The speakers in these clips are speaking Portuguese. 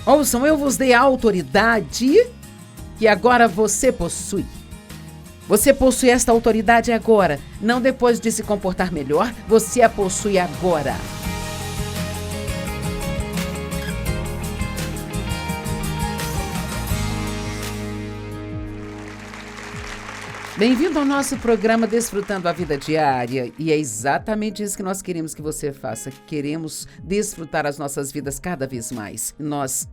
Ouçam, eu vos dei a autoridade que agora você possui. Você possui esta autoridade agora, não depois de se comportar melhor, você a possui agora. Bem-vindo ao nosso programa Desfrutando a Vida Diária. E é exatamente isso que nós queremos que você faça. Queremos desfrutar as nossas vidas cada vez mais. Nós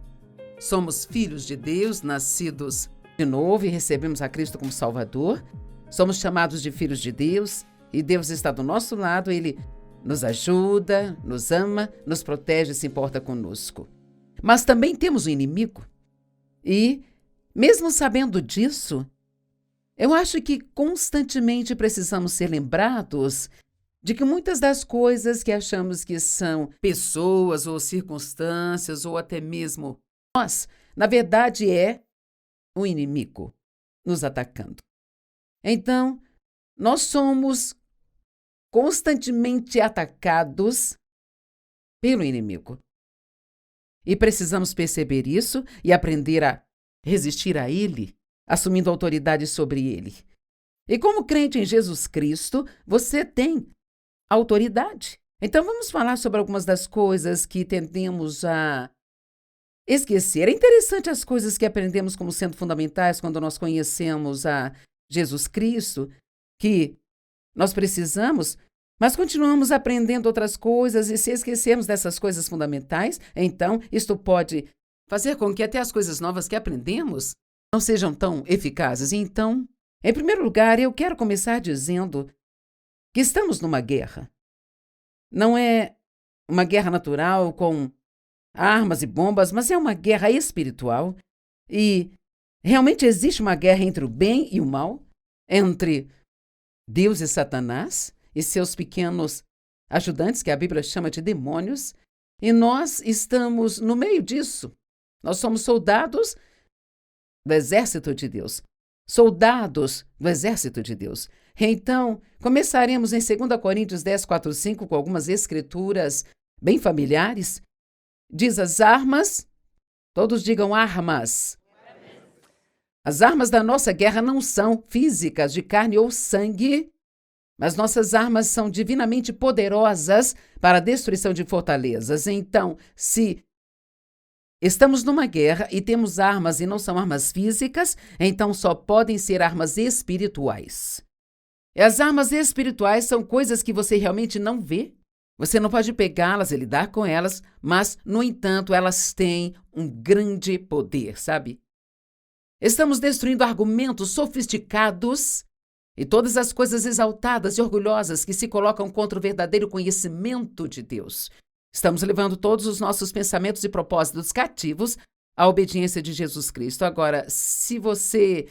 somos filhos de Deus, nascidos de novo e recebemos a Cristo como Salvador. Somos chamados de filhos de Deus e Deus está do nosso lado. Ele nos ajuda, nos ama, nos protege e se importa conosco. Mas também temos um inimigo. E, mesmo sabendo disso, eu acho que constantemente precisamos ser lembrados de que muitas das coisas que achamos que são pessoas ou circunstâncias ou até mesmo nós, na verdade é o inimigo nos atacando. Então, nós somos constantemente atacados pelo inimigo. E precisamos perceber isso e aprender a resistir a ele, assumindo autoridade sobre ele. E como crente em Jesus Cristo, você tem autoridade. Então vamos falar sobre algumas das coisas que tendemos a esquecer. É interessante as coisas que aprendemos como sendo fundamentais quando nós conhecemos a Jesus Cristo, que nós precisamos, mas continuamos aprendendo outras coisas e se esquecermos dessas coisas fundamentais, então isto pode fazer com que até as coisas novas que aprendemos não sejam tão eficazes. Então, em primeiro lugar, eu quero começar dizendo que estamos numa guerra. Não é uma guerra natural com armas e bombas, mas é uma guerra espiritual. E realmente existe uma guerra entre o bem e o mal, entre Deus e Satanás e seus pequenos ajudantes, que a Bíblia chama de demônios. E nós estamos no meio disso. Nós somos soldados do exército de Deus. Soldados do exército de Deus. Então, começaremos em 2 Coríntios 10, 4, 5, com algumas escrituras bem familiares. Diz as armas, todos digam armas. As armas da nossa guerra não são físicas, de carne ou sangue, mas nossas armas são divinamente poderosas para a destruição de fortalezas. Então, se estamos numa guerra e temos armas e não são armas físicas, então só podem ser armas espirituais. E as armas espirituais são coisas que você realmente não vê. Você não pode pegá-las e lidar com elas, mas, no entanto, elas têm um grande poder, sabe? Estamos destruindo argumentos sofisticados e todas as coisas exaltadas e orgulhosas que se colocam contra o verdadeiro conhecimento de Deus. Estamos levando todos os nossos pensamentos e propósitos cativos à obediência de Jesus Cristo. Agora, se você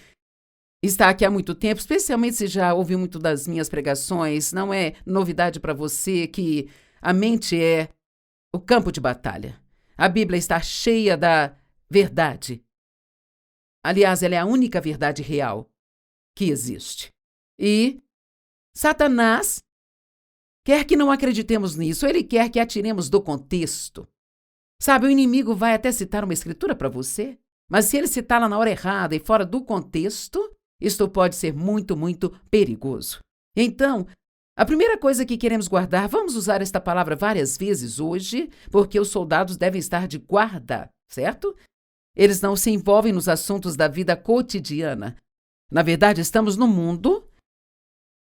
está aqui há muito tempo, especialmente se já ouviu muito das minhas pregações, não é novidade para você que a mente é o campo de batalha. A Bíblia está cheia da verdade. Aliás, ela é a única verdade real que existe. E Satanás quer que não acreditemos nisso, ele quer que atiremos do contexto. Sabe, o inimigo vai até citar uma escritura para você, mas se ele citá-la na hora errada e fora do contexto, isto pode ser muito, muito perigoso. Então, a primeira coisa que queremos guardar, vamos usar esta palavra várias vezes hoje, porque os soldados devem estar de guarda, certo? Eles não se envolvem nos assuntos da vida cotidiana. Na verdade, estamos no mundo,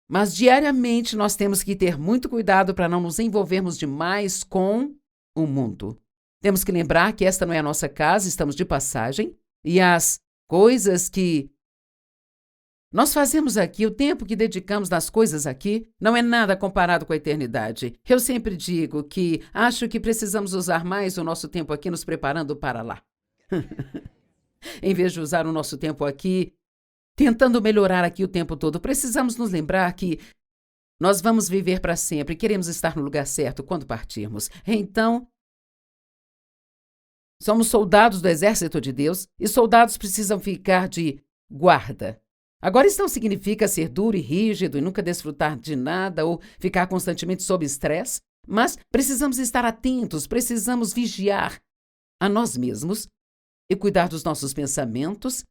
mas diariamente nós temos que ter muito cuidado para não nos envolvermos demais com o mundo. Temos que lembrar que esta não é a nossa casa, estamos de passagem, e as coisas que nós fazemos aqui, o tempo que dedicamos nas coisas aqui, não é nada comparado com a eternidade. Eu sempre digo que acho que precisamos usar mais o nosso tempo aqui nos preparando para lá. Em vez de usar o nosso tempo aqui tentando melhorar aqui o tempo todo, precisamos nos lembrar que nós vamos viver para sempre e queremos estar no lugar certo quando partirmos. Então, somos soldados do exército de Deus e soldados precisam ficar de guarda. Agora, isso não significa ser duro e rígido e nunca desfrutar de nada ou ficar constantemente sob estresse, mas precisamos estar atentos, precisamos vigiar a nós mesmos e cuidar dos nossos pensamentos.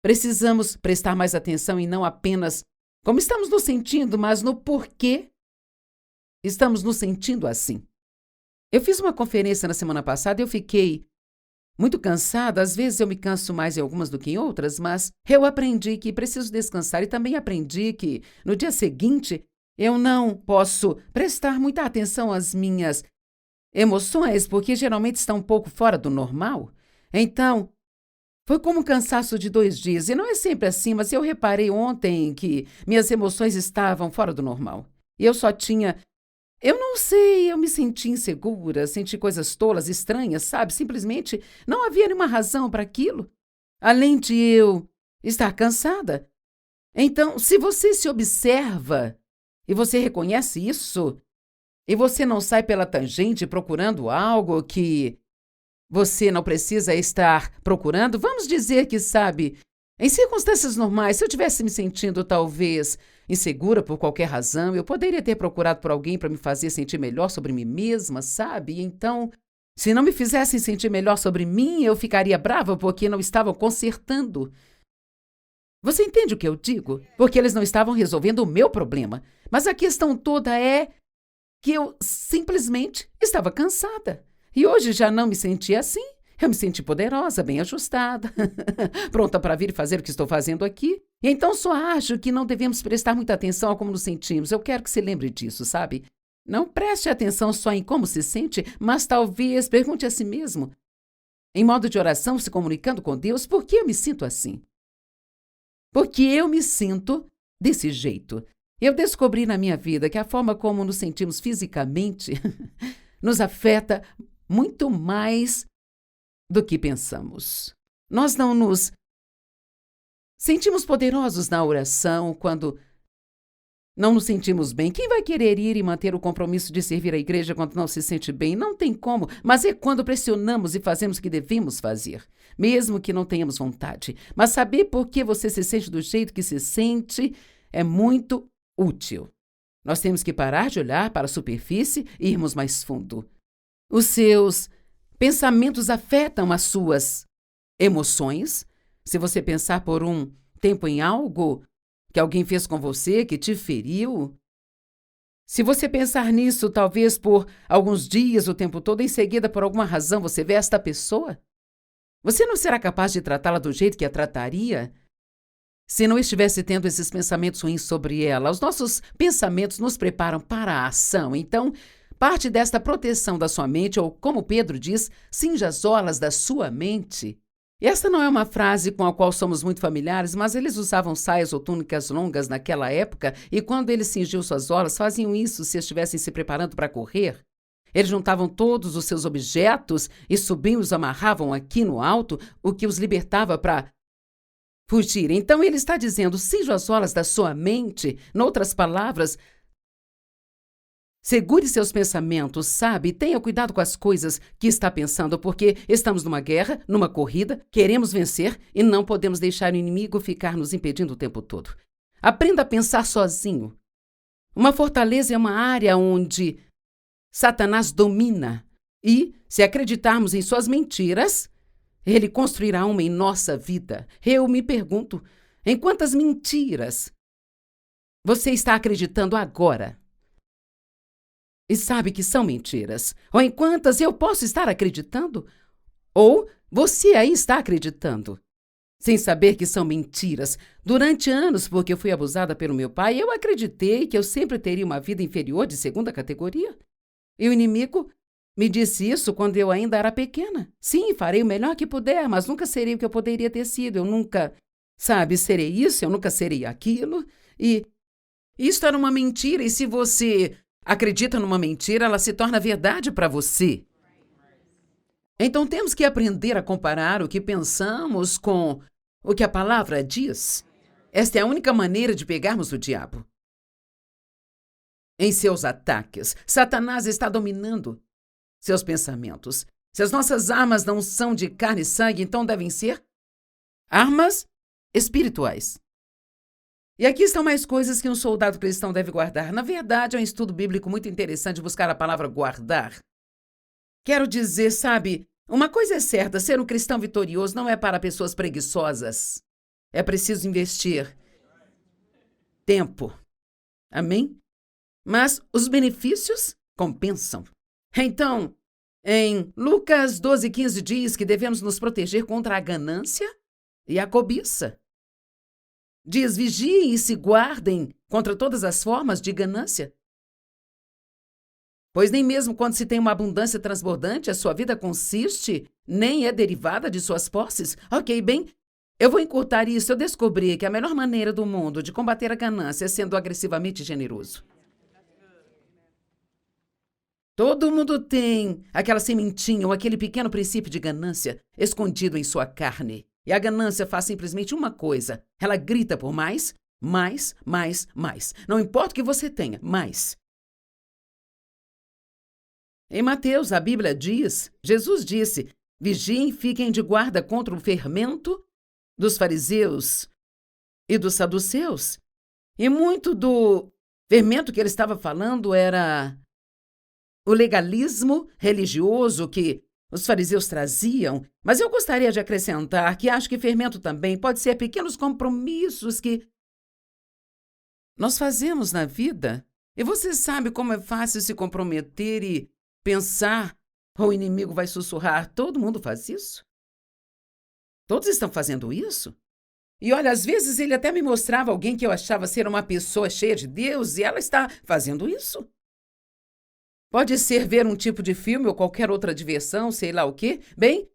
Precisamos prestar mais atenção e não apenas como estamos nos sentindo, mas no porquê estamos nos sentindo assim. Eu fiz uma conferência na semana passada e eu fiquei muito cansada. Às vezes eu me canso mais em algumas do que em outras, mas eu aprendi que preciso descansar e também aprendi que no dia seguinte eu não posso prestar muita atenção às minhas emoções, porque geralmente estão um pouco fora do normal. Então, foi como um cansaço de 2 dias. E não é sempre assim, mas eu reparei ontem que minhas emoções estavam fora do normal. E eu não sei, eu me senti insegura, senti coisas tolas, estranhas, sabe? Simplesmente não havia nenhuma razão para aquilo, além de eu estar cansada. Então, se você se observa e você reconhece isso, e você não sai pela tangente procurando algo que você não precisa estar procurando, vamos dizer que, sabe, em circunstâncias normais, se eu tivesse me sentindo talvez insegura por qualquer razão, eu poderia ter procurado por alguém para me fazer sentir melhor sobre mim mesma, sabe? Então, se não me fizessem sentir melhor sobre mim, eu ficaria brava porque não estavam consertando. Você entende o que eu digo? Porque eles não estavam resolvendo o meu problema. Mas a questão toda é que eu simplesmente estava cansada. E hoje já não me senti assim. Eu me senti poderosa, bem ajustada, pronta para vir fazer o que estou fazendo aqui. E então só acho que não devemos prestar muita atenção a como nos sentimos. Eu quero que se lembre disso, sabe? Não preste atenção só em como se sente, mas talvez pergunte a si mesmo, em modo de oração, se comunicando com Deus, por que eu me sinto assim? Por que eu me sinto desse jeito? Eu descobri na minha vida que a forma como nos sentimos fisicamente nos afeta muito mais do que pensamos. Nós não nos sentimos poderosos na oração quando não nos sentimos bem. Quem vai querer ir e manter o compromisso de servir a igreja quando não se sente bem? Não tem como, mas é quando pressionamos e fazemos o que devemos fazer, mesmo que não tenhamos vontade. Mas saber por que você se sente do jeito que se sente é muito útil. Nós temos que parar de olhar para a superfície e irmos mais fundo. Os seus pensamentos afetam as suas emoções. Se você pensar por um tempo em algo que alguém fez com você, que te feriu, se você pensar nisso talvez por alguns dias, o tempo todo, em seguida, por alguma razão, você vê esta pessoa, você não será capaz de tratá-la do jeito que a trataria se não estivesse tendo esses pensamentos ruins sobre ela. Os nossos pensamentos nos preparam para a ação. Então, parte desta proteção da sua mente, ou como Pedro diz, cinja as orlas da sua mente. E essa não é uma frase com a qual somos muito familiares, mas eles usavam saias ou túnicas longas naquela época, e quando eles cingiam suas orlas, faziam isso se estivessem se preparando para correr. Eles juntavam todos os seus objetos e subiam e os amarravam aqui no alto, o que os libertava para fugir. Então ele está dizendo, cinja as orlas da sua mente. Noutras palavras, segure seus pensamentos, sabe? Tenha cuidado com as coisas que está pensando, porque estamos numa guerra, numa corrida, queremos vencer e não podemos deixar o inimigo ficar nos impedindo o tempo todo. Aprenda a pensar sozinho. Uma fortaleza é uma área onde Satanás domina. E, se acreditarmos em suas mentiras, ele construirá uma em nossa vida. Eu me pergunto, em quantas mentiras você está acreditando agora? E sabe que são mentiras. Ou em quantas eu posso estar acreditando? Ou você aí está acreditando, sem saber que são mentiras. Durante anos, porque eu fui abusada pelo meu pai, eu acreditei que eu sempre teria uma vida inferior de segunda categoria. E o inimigo me disse isso quando eu ainda era pequena. Sim, farei o melhor que puder, mas nunca serei o que eu poderia ter sido. Eu nunca, serei isso, eu nunca serei aquilo. E isso era uma mentira, e se você acredita numa mentira, ela se torna verdade para você. Então temos que aprender a comparar o que pensamos com o que a palavra diz. Esta é a única maneira de pegarmos o diabo. Em seus ataques, Satanás está dominando seus pensamentos. Se as nossas armas não são de carne e sangue, então devem ser armas espirituais. E aqui estão mais coisas que um soldado cristão deve guardar. Na verdade, é um estudo bíblico muito interessante buscar a palavra guardar. Quero dizer, sabe, Uma coisa é certa, ser um cristão vitorioso não é para pessoas preguiçosas. É preciso investir tempo. Amém? Mas os benefícios compensam. Então, em Lucas 12:15 diz que devemos nos proteger contra a ganância e a cobiça. Diz, vigiem e se guardem contra todas as formas de ganância. Pois nem mesmo quando se tem uma abundância transbordante, a sua vida consiste, nem é derivada de suas posses. Ok, bem, eu vou encurtar isso. Eu descobri que a melhor maneira do mundo de combater a ganância é sendo agressivamente generoso. Todo mundo tem aquela sementinha ou aquele pequeno princípio de ganância escondido em sua carne. E a ganância faz simplesmente uma coisa. Ela grita por mais, mais, mais, mais. Não importa o que você tenha, mais. Em Mateus, a Bíblia diz, Jesus disse, vigiem e fiquem de guarda contra o fermento dos fariseus e dos saduceus. E muito do fermento que ele estava falando era o legalismo religioso que os fariseus traziam, mas eu gostaria de acrescentar que acho que fermento também pode ser pequenos compromissos que nós fazemos na vida. E você sabe como é fácil se comprometer e pensar, o inimigo vai sussurrar, todo mundo faz isso? Todos estão fazendo isso? E olha, às vezes ele até me mostrava alguém que eu achava ser uma pessoa cheia de Deus e ela está fazendo isso. Pode ser ver um tipo de filme ou qualquer outra diversão, sei lá o quê. Bem,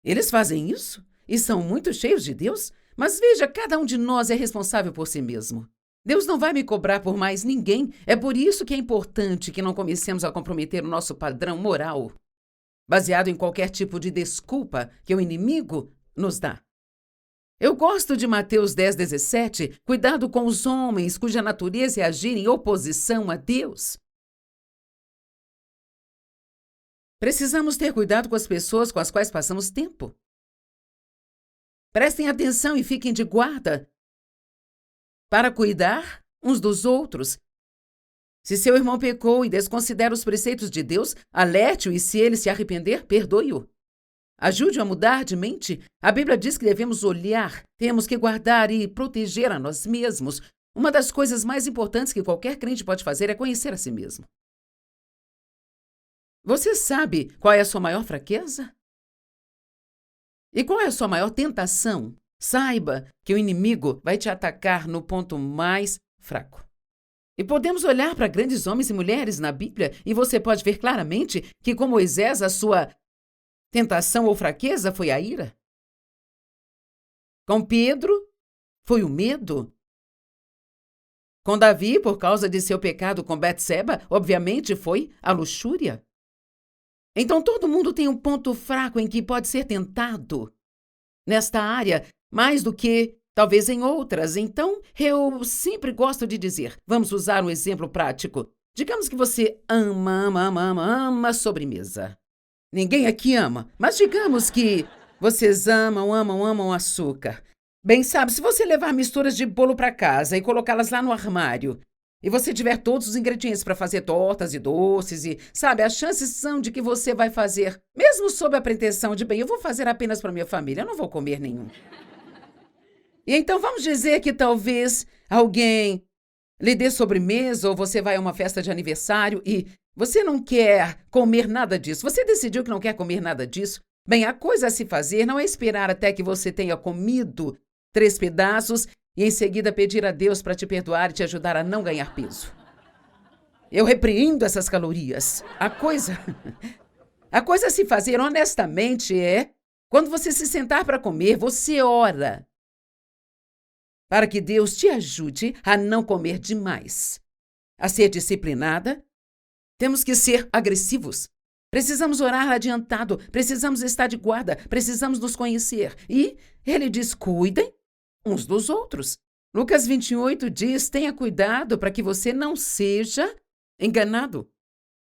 eles fazem isso e são muito cheios de Deus, mas veja, cada um de nós é responsável por si mesmo. Deus não vai me cobrar por mais ninguém. É por isso que é importante que não comecemos a comprometer o nosso padrão moral, baseado em qualquer tipo de desculpa que o inimigo nos dá. Eu gosto de Mateus 10:17, cuidado com os homens cuja natureza é agir em oposição a Deus. Precisamos ter cuidado com as pessoas com as quais passamos tempo. Prestem atenção e fiquem de guarda para cuidar uns dos outros. Se seu irmão pecou e desconsidera os preceitos de Deus, alerte-o e se ele se arrepender, perdoe-o. Ajude-o a mudar de mente. A Bíblia diz que devemos olhar, temos que guardar e proteger a nós mesmos. Uma das coisas mais importantes que qualquer crente pode fazer é conhecer a si mesmo. Você sabe qual é a sua maior fraqueza? E qual é a sua maior tentação? Saiba que o inimigo vai te atacar no ponto mais fraco. E podemos olhar para grandes homens e mulheres na Bíblia e você pode ver claramente que com Moisés a sua tentação ou fraqueza foi a ira. Com Pedro foi o medo. Com Davi, por causa de seu pecado com Betseba, obviamente foi a luxúria. Então todo mundo tem um ponto fraco em que pode ser tentado. Nesta área, mais do que talvez em outras. Então, eu sempre gosto de dizer, vamos usar um exemplo prático. Digamos que você ama sobremesa. Ninguém aqui ama, mas digamos que vocês amam açúcar. Bem, sabe, se você levar misturas de bolo para casa e colocá-las lá no armário, e você tiver todos os ingredientes para fazer tortas e doces e, sabe, as chances são de que você vai fazer, mesmo sob a pretensão de, bem, eu vou fazer apenas para minha família, eu não vou comer nenhum. E então vamos dizer que talvez alguém lhe dê sobremesa ou você vai a uma festa de aniversário e você não quer comer nada disso. Você decidiu que não quer comer nada disso. Bem, a coisa a se fazer não é esperar até que você tenha comido 3 pedaços e em seguida pedir a Deus para te perdoar e te ajudar a não ganhar peso. Eu repreendo essas calorias. A coisa a se fazer honestamente é, quando você se sentar para comer, você ora para que Deus te ajude a não comer demais, a ser disciplinada. Temos que ser agressivos. Precisamos orar adiantado, precisamos estar de guarda, precisamos nos conhecer. E ele diz, cuidem uns dos outros. Lucas 28 diz, tenha cuidado para que você não seja enganado.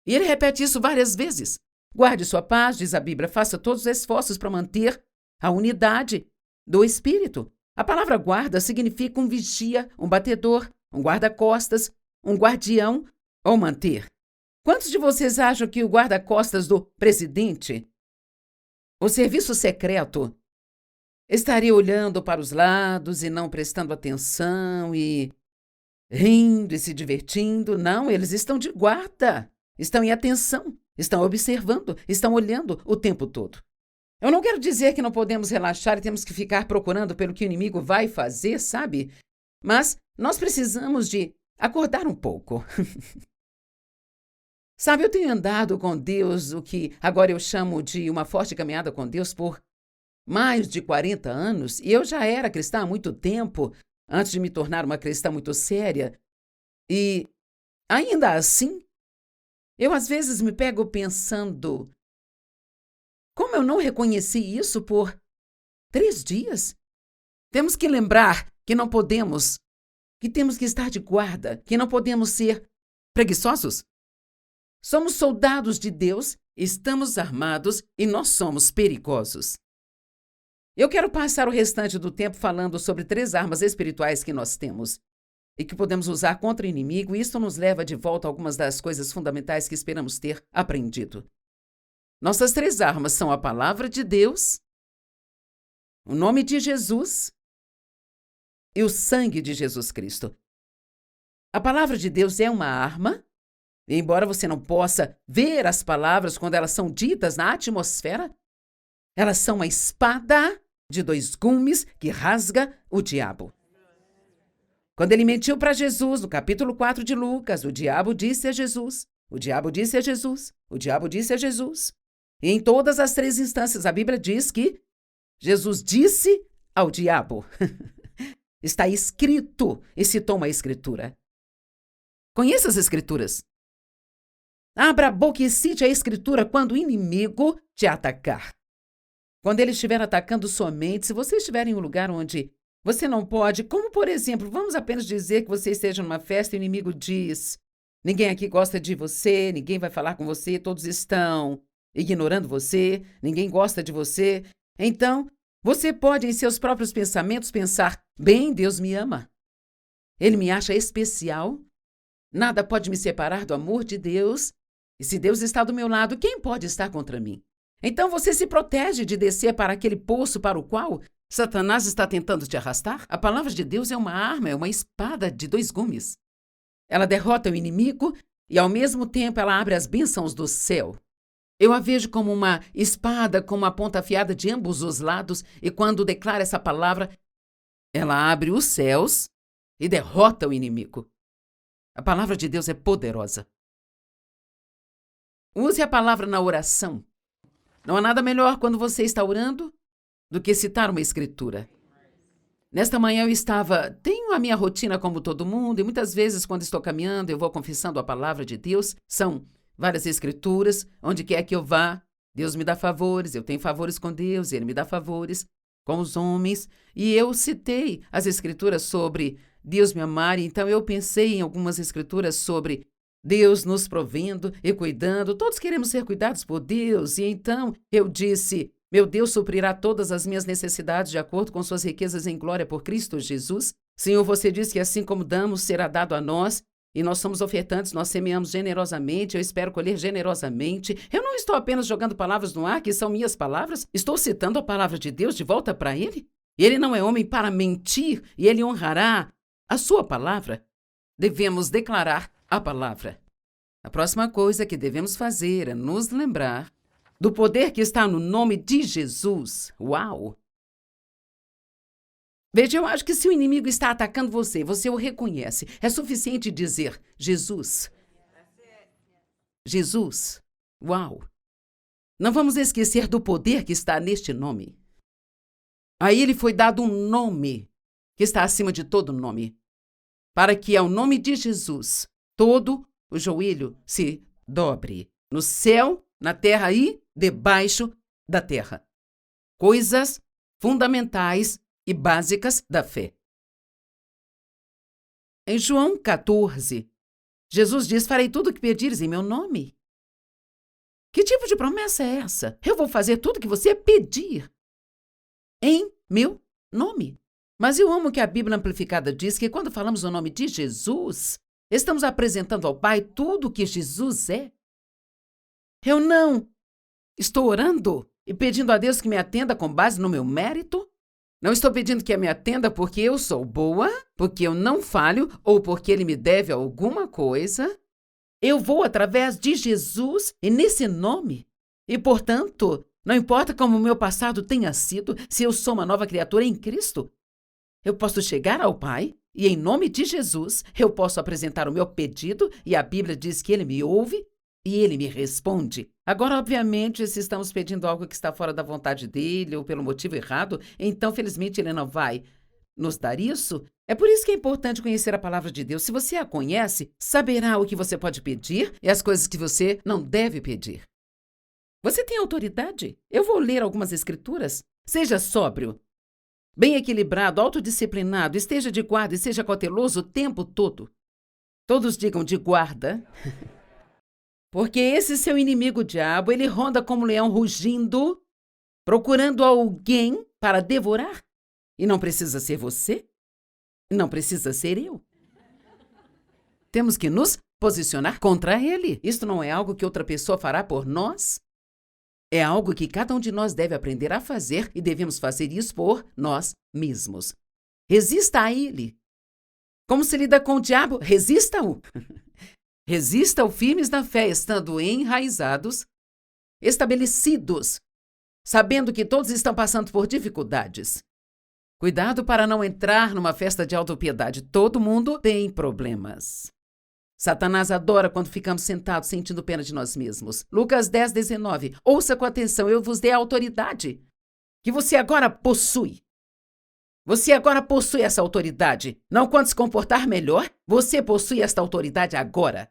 E ele repete isso várias vezes. Guarde sua paz, diz a Bíblia, faça todos os esforços para manter a unidade do Espírito. A palavra guarda significa um vigia, um batedor, um guarda-costas, um guardião ou manter. Quantos de vocês acham que o guarda-costas do presidente O serviço secreto estaria olhando para os lados e não prestando atenção e rindo e se divertindo. Não, eles estão de guarda, estão em atenção, estão observando, estão olhando o tempo todo. Eu não quero dizer que não podemos relaxar e temos que ficar procurando pelo que o inimigo vai fazer, sabe? Mas nós precisamos de acordar um pouco. Sabe, eu tenho andado com Deus, o que agora eu chamo de uma forte caminhada com Deus, por mais de 40 anos, e eu já era cristã há muito tempo, antes de me tornar uma cristã muito séria. E ainda assim, eu às vezes me pego pensando, como eu não reconheci isso por 3 dias? Temos que lembrar que não podemos, que temos que estar de guarda, que não podemos ser preguiçosos. Somos soldados de Deus, estamos armados e nós somos perigosos. Eu quero passar o restante do tempo falando sobre 3 armas espirituais que nós temos e que podemos usar contra o inimigo, e isso nos leva de volta a algumas das coisas fundamentais que esperamos ter aprendido. Nossas 3 armas são a palavra de Deus, o nome de Jesus e o sangue de Jesus Cristo. A palavra de Deus é uma arma, e embora você não possa ver as palavras quando elas são ditas na atmosfera, elas são uma espada de 2 gumes que rasga o diabo. Quando ele mentiu para Jesus, no capítulo 4 de Lucas, o diabo disse a Jesus, o diabo disse a Jesus, o diabo disse a Jesus. E em todas as 3 instâncias, a Bíblia diz que Jesus disse ao diabo. Está escrito, e citou uma escritura. Conheça as escrituras. Abra a boca e cite a escritura quando o inimigo te atacar. Quando ele estiver atacando sua mente, se você estiver em um lugar onde você não pode, como por exemplo, vamos apenas dizer que você esteja numa festa e o inimigo diz, ninguém aqui gosta de você, ninguém vai falar com você, todos estão ignorando você, ninguém gosta de você. Então, você pode em seus próprios pensamentos pensar, bem, Deus me ama. Ele me acha especial. Nada pode me separar do amor de Deus. E se Deus está do meu lado, quem pode estar contra mim? Então você se protege de descer para aquele poço para o qual Satanás está tentando te arrastar. A palavra de Deus é uma arma, é uma espada de 2 gumes. Ela derrota o inimigo e, ao mesmo tempo, ela abre as bênçãos do céu. Eu a vejo como uma espada com uma ponta afiada de ambos os lados, e quando declara essa palavra, ela abre os céus e derrota o inimigo. A palavra de Deus é poderosa. Use a palavra na oração. Não há nada melhor quando você está orando do que citar uma escritura. Nesta manhã tenho a minha rotina como todo mundo, e muitas vezes quando estou caminhando eu vou confessando a palavra de Deus. São várias escrituras, onde quer que eu vá, Deus me dá favores, eu tenho favores com Deus, Ele me dá favores com os homens. E eu citei as escrituras sobre Deus me amar, então eu pensei em algumas escrituras sobre Deus nos provendo e cuidando. Todos queremos ser cuidados por Deus. E então eu disse, meu Deus suprirá todas as minhas necessidades de acordo com suas riquezas em glória por Cristo Jesus. Senhor, você diz que assim como damos, será dado a nós. E nós somos ofertantes, nós semeamos generosamente, eu espero colher generosamente. Eu não estou apenas jogando palavras no ar, que são minhas palavras. Estou citando a palavra de Deus de volta para Ele. Ele não é homem para mentir, e Ele honrará a sua palavra. Devemos declarar a palavra. A próxima coisa que devemos fazer é nos lembrar do poder que está no nome de Jesus. Uau! Veja, eu acho que se o inimigo está atacando você, você o reconhece. É suficiente dizer Jesus. Jesus. Uau! Não vamos esquecer do poder que está neste nome. A ele foi dado um nome que está acima de todo nome, para que ao nome de Jesus todo o joelho se dobre, no céu, na terra e debaixo da terra. Coisas fundamentais e básicas da fé. Em João 14, Jesus diz, farei tudo o que pedires em meu nome. Que tipo de promessa é essa? Eu vou fazer tudo o que você pedir em meu nome. Mas eu amo que a Bíblia Amplificada diz que quando falamos o nome de Jesus, estamos apresentando ao Pai tudo o que Jesus é. Eu não estou orando e pedindo a Deus que me atenda com base no meu mérito. Não estou pedindo que me atenda porque eu sou boa, porque eu não falho ou porque ele me deve alguma coisa. Eu vou através de Jesus e nesse nome. E, portanto, não importa como o meu passado tenha sido, se eu sou uma nova criatura em Cristo, eu posso chegar ao Pai e, em nome de Jesus, eu posso apresentar o meu pedido e a Bíblia diz que ele me ouve e ele me responde. Agora, obviamente, se estamos pedindo algo que está fora da vontade dele ou pelo motivo errado, então, felizmente, ele não vai nos dar isso. É por isso que é importante conhecer a palavra de Deus. Se você a conhece, saberá o que você pode pedir e as coisas que você não deve pedir. Você tem autoridade? Eu vou ler algumas escrituras. Seja sóbrio, bem equilibrado, autodisciplinado, esteja de guarda e seja cauteloso o tempo todo. Todos digam de guarda. Porque esse seu inimigo, o diabo, ele ronda como um leão rugindo, procurando alguém para devorar. E não precisa ser você, não precisa ser eu. Temos que nos posicionar contra ele. Isto não é algo que outra pessoa fará por nós. É algo que cada um de nós deve aprender a fazer e devemos fazer isso por nós mesmos. Resista a ele. Como se lida com o diabo? Resista-o. Resista-o firmes na fé, estando enraizados, estabelecidos, sabendo que todos estão passando por dificuldades. Cuidado para não entrar numa festa de autopiedade. Todo mundo tem problemas. Satanás adora quando ficamos sentados sentindo pena de nós mesmos. Lucas 10, 19. Ouça com atenção, eu vos dei a autoridade que você agora possui. Você agora possui essa autoridade. Não quando se comportar melhor, você possui esta autoridade agora.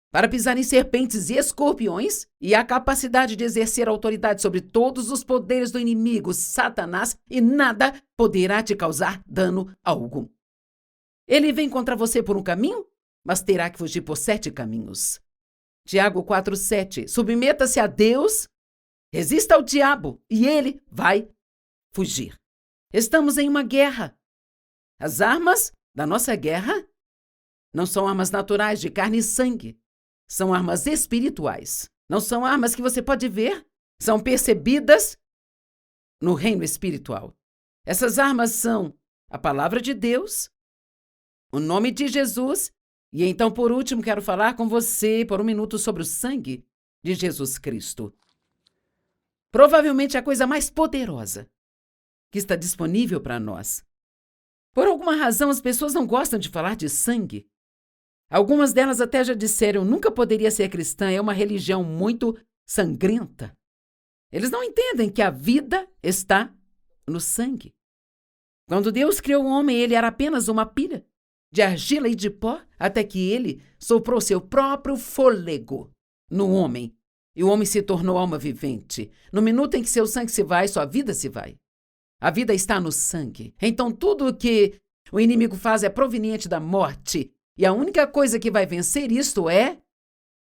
Para pisar em serpentes e escorpiões e a capacidade de exercer autoridade sobre todos os poderes do inimigo, Satanás, e nada poderá te causar dano algum. Ele vem contra você por um caminho, mas terá que fugir por 7 caminhos. Tiago 4:7. Submeta-se a Deus, resista ao diabo e ele vai fugir. Estamos em uma guerra. As armas da nossa guerra não são armas naturais de carne e sangue. São armas espirituais. Não são armas que você pode ver. São percebidas no reino espiritual. Essas armas são a palavra de Deus, o nome de Jesus. E então, por último, quero falar com você por um minuto sobre o sangue de Jesus Cristo. Provavelmente a coisa mais poderosa que está disponível para nós. Por alguma razão, as pessoas não gostam de falar de sangue. Algumas delas até já disseram, nunca poderia ser cristã, é uma religião muito sangrenta. Eles não entendem que a vida está no sangue. Quando Deus criou o homem, ele era apenas uma pilha de argila e de pó, até que ele soprou seu próprio fôlego no homem. E o homem se tornou alma vivente. No minuto em que seu sangue se vai, sua vida se vai. A vida está no sangue. Então tudo o que o inimigo faz é proveniente da morte. E a única coisa que vai vencer isto é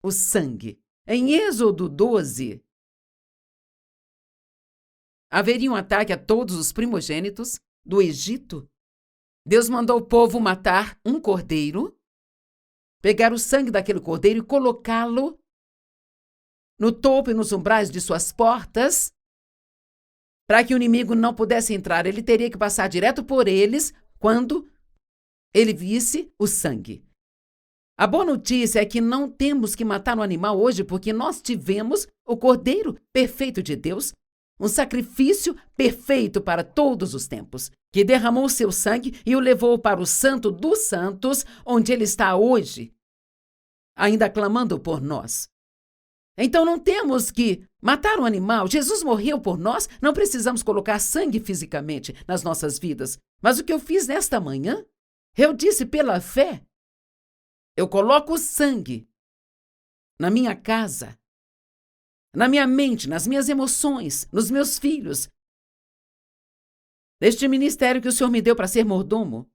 o sangue. Em Êxodo 12, haveria um ataque a todos os primogênitos do Egito. Deus mandou o povo matar um cordeiro, pegar o sangue daquele cordeiro e colocá-lo no topo e nos umbrais de suas portas, para que o inimigo não pudesse entrar. Ele teria que passar direto por eles quando ele visse o sangue. A boa notícia é que não temos que matar um animal hoje, porque nós tivemos o Cordeiro perfeito de Deus, um sacrifício perfeito para todos os tempos, que derramou seu sangue e o levou para o Santo dos Santos, onde ele está hoje, ainda clamando por nós. Então não temos que matar um animal. Jesus morreu por nós, não precisamos colocar sangue fisicamente nas nossas vidas. Mas o que eu fiz nesta manhã, eu disse pela fé, eu coloco o sangue na minha casa, na minha mente, nas minhas emoções, nos meus filhos, neste ministério que o Senhor me deu para ser mordomo,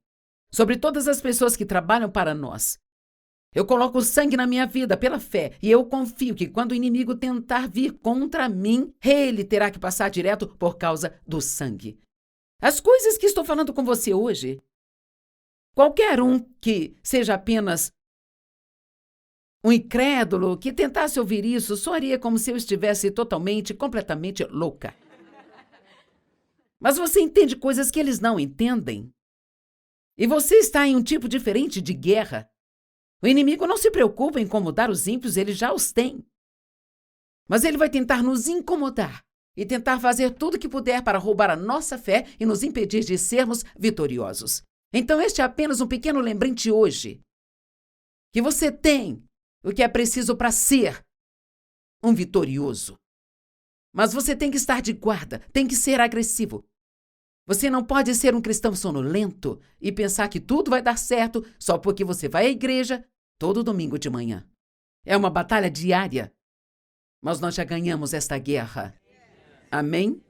sobre todas as pessoas que trabalham para nós. Eu coloco o sangue na minha vida pela fé e eu confio que quando o inimigo tentar vir contra mim, ele terá que passar direto por causa do sangue. As coisas que estou falando com você hoje, qualquer um que seja apenas Um incrédulo que tentasse ouvir isso soaria como se eu estivesse totalmente, completamente louca. Mas você entende coisas que eles não entendem. E você está em um tipo diferente de guerra. O inimigo não se preocupa em incomodar os ímpios, ele já os tem. Mas ele vai tentar nos incomodar e tentar fazer tudo o que puder para roubar a nossa fé e nos impedir de sermos vitoriosos. Então este é apenas um pequeno lembrete hoje, que você tem o que é preciso para ser um vitorioso. Mas você tem que estar de guarda, tem que ser agressivo. Você não pode ser um cristão sonolento e pensar que tudo vai dar certo só porque você vai à igreja todo domingo de manhã. É uma batalha diária, mas nós já ganhamos esta guerra. Amém?